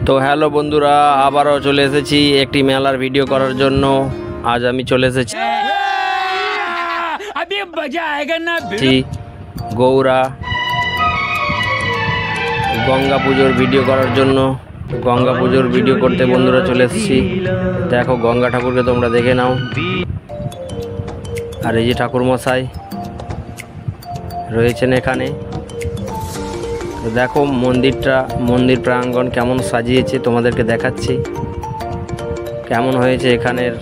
তো হ্যালো বন্ধুরা, আবারও চলে এসেছি একটি মেলার ভিডিও করার জন্য। আজ আমি চলে এসেছি গৌড়া গঙ্গা পুজোর ভিডিও করার জন্য। গঙ্গা পুজোর ভিডিও করতে বন্ধুরা চলে এসেছি। দেখো গঙ্গা ঠাকুরকে তোমরা দেখে নাও। আর এই যে ঠাকুর মশাই রয়েছেন এখানে। তো দেখো মন্দির প্রাঙ্গণ কেমন সাজিয়েছে তোমাদেরকে দেখাচ্ছি। কেমন হয়েছে এখানের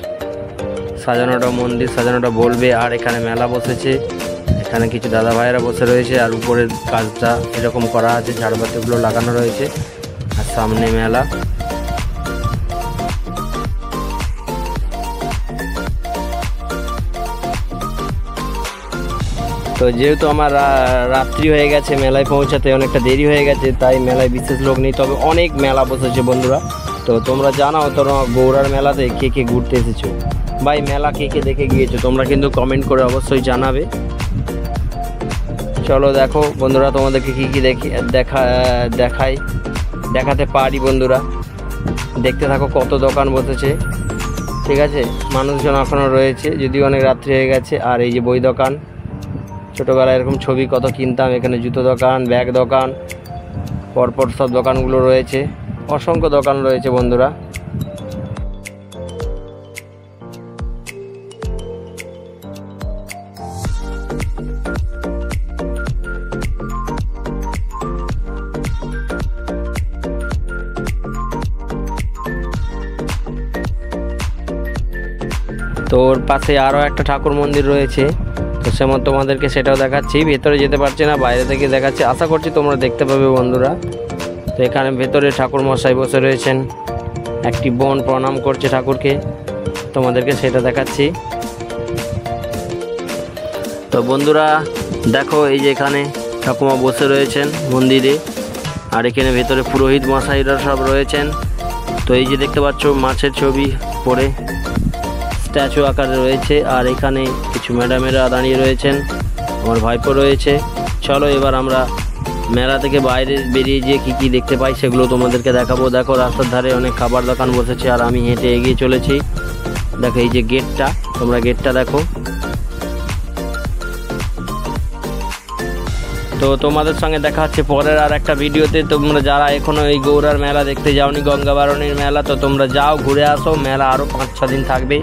সাজানোটা, মন্দির সাজানোটা বলবে। আর এখানে মেলা বসেছে, এখানে কিছু দাদা ভাইয়েরা বসে রয়েছে। আর উপরের কাজটা এরকম করা আছে, ঝাড়বাতিগুলো লাগানো রয়েছে। আর সামনে মেলা। তো যেহেতু আমার রাত্রি হয়ে গেছে, মেলায় পৌঁছাতে অনেকটা দেরি হয়ে গেছে, তাই মেলায় বিশেষ লোক নেই। তবে অনেক মেলা বসেছে বন্ধুরা। তো তোমরা জানাও তোমরা গৌড়ার মেলাতে কে কে ঘুরতে এসেছো, ভাই মেলা কে কে দেখে গিয়েছো, তোমরা কিন্তু কমেন্ট করে অবশ্যই জানাবে। চলো দেখো বন্ধুরা, তোমাদেরকে কী কী দেখাতে পারি বন্ধুরা। দেখতে থাকো কত দোকান বসেছে। ঠিক আছে, মানুষজন এখনও রয়েছে, যদিও অনেক রাত্রি হয়ে গেছে। আর এই যে বই দোকান, ছোটোবেলায় এরকম ছবি কত কিনতাম। এখানে জুতো দোকান, ব্যাগ দোকান, পরপর সব দোকানগুলো রয়েছে। অসংখ্য দোকান রয়েছে বন্ধুরা। তো ওর পাশে আরও একটা ঠাকুর মন্দির রয়েছে, তো সেমন তোমাদেরকে সেটাও দেখাচ্ছি। ভেতরে যেতে পারছি না, বাইরে থেকে দেখাচ্ছি। আশা করছি তোমরা দেখতে পাবে বন্ধুরা। তো এখানে ভেতরে ঠাকুর মশাই বসে রয়েছেন, একটি বোন প্রণাম করছে ঠাকুরকে, তোমাদেরকে সেটা দেখাচ্ছি। তো বন্ধুরা দেখো, এই যে এখানে ঠাকুমা বসে রয়েছেন মন্দিরে। আর এখানে ভেতরে পুরোহিত মশাইরা সব রয়েছেন। তো এই যে দেখতে পাচ্ছ মাছের ছবি পড়ে স্ট্যাচু আকারে রয়েছে। আর এখানে কিছু ম্যাডামেরা দাঁড়িয়ে রয়েছেন, আমার ভাইপো রয়েছে। চলো এবার আমরা মেলা থেকে বাইরে বেরিয়ে গিয়ে কী কী দেখতে পাই সেগুলো তোমাদেরকে দেখাবো। দেখো রাস্তার ধারে অনেক খাবার দোকান বসেছে, আর আমি হেঁটে এগিয়ে চলেছি। দেখো এই যে গেটটা, তোমরা গেটটা দেখো। তো তোমাদের সঙ্গে দেখা হচ্ছে পরের আর একটা ভিডিওতে। তোমরা যারা এখনও এই গৌড়ার মেলা দেখতে যাওনি, গঙ্গা বারণীর মেলা, তো তোমরা যাও, ঘুরে আসো। মেলা আরও 5-6 দিন থাকবে।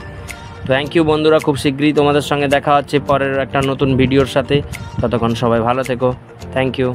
থ্যাংক ইউ বন্ধুরা, খুব শীঘ্রই তোমাদের সঙ্গে দেখা হচ্ছে পরের একটা নতুন ভিডিওর সাথে। ততক্ষণ সবাই ভালো থেকো। Thank you.